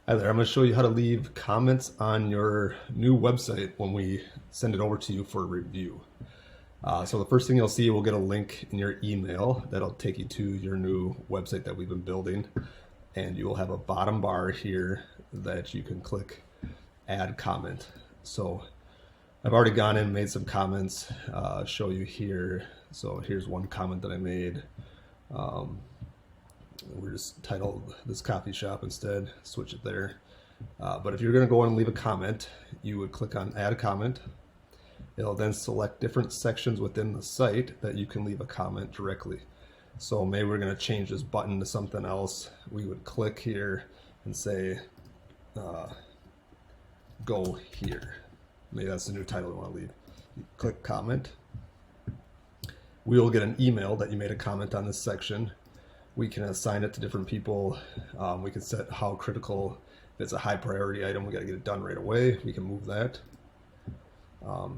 Hi there, I'm going to show you how to leave comments on your new website when we send it over to you for review. So the first thing you'll see, we'll get a link in your email that'll take you to your new website that we've been building. And you will have a bottom bar here that you can click add comment. So I've already gone in and made some comments, show you here. So here's one comment that I made. We're just titled this coffee shop instead, switch it there. But if you're going to go in and leave a comment, you would click on add comment. It'll then select different sections within the site that you can leave a comment directly. So maybe we're going to change this button to something else. We would click here and say go here. Maybe that's the new title we want to leave. You click comment. We will get an email that you made a comment on this section. We can assign it to different people. We can set how critical. If it's a high priority item, we got to get it done right away. We can move that.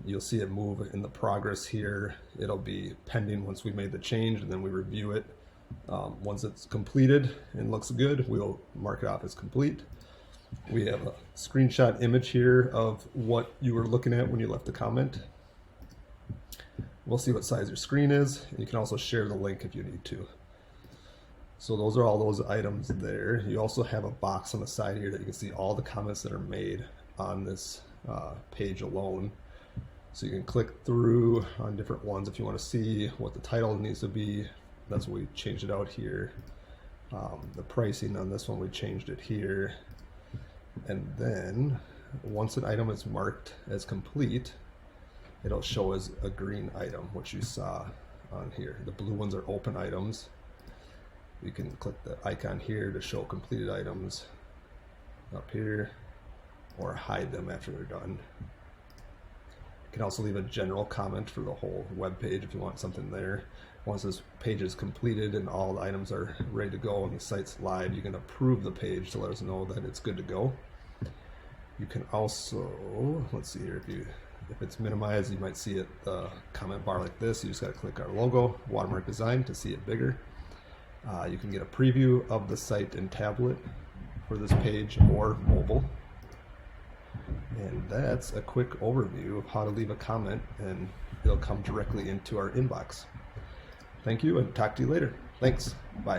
You'll see it move in the progress here. It'll be pending once we made the change, and then we review it. Once it's completed and looks good, we'll mark it off as complete. We have a screenshot image here of what you were looking at when you left the comment. We'll see what size your screen is. You can also share the link if you need to. So those are all those items there. You also have a box on the side here that you can see all the comments that are made on this page alone. So you can click through on different ones if you want to see what the title needs to be. That's what we changed it out here. The pricing on this one, we changed it here. And then once an item is marked as complete, it'll show as a green item, which you saw on here. The blue ones are open items. You can click the icon here to show completed items up here, or hide them after they're done. You can also leave a general comment for the whole web page if you want something there. Once this page is completed and all the items are ready to go and the site's live, you can approve the page to let us know that it's good to go. You can also, let's see here, if it's minimized, you might see it comment bar like this. You just got to click our logo, watermark design, to see it bigger. You can get a preview of the site in tablet for this page or mobile. And that's a quick overview of how to leave a comment, and it'll come directly into our inbox. Thank you, and talk to you later. Thanks. Bye.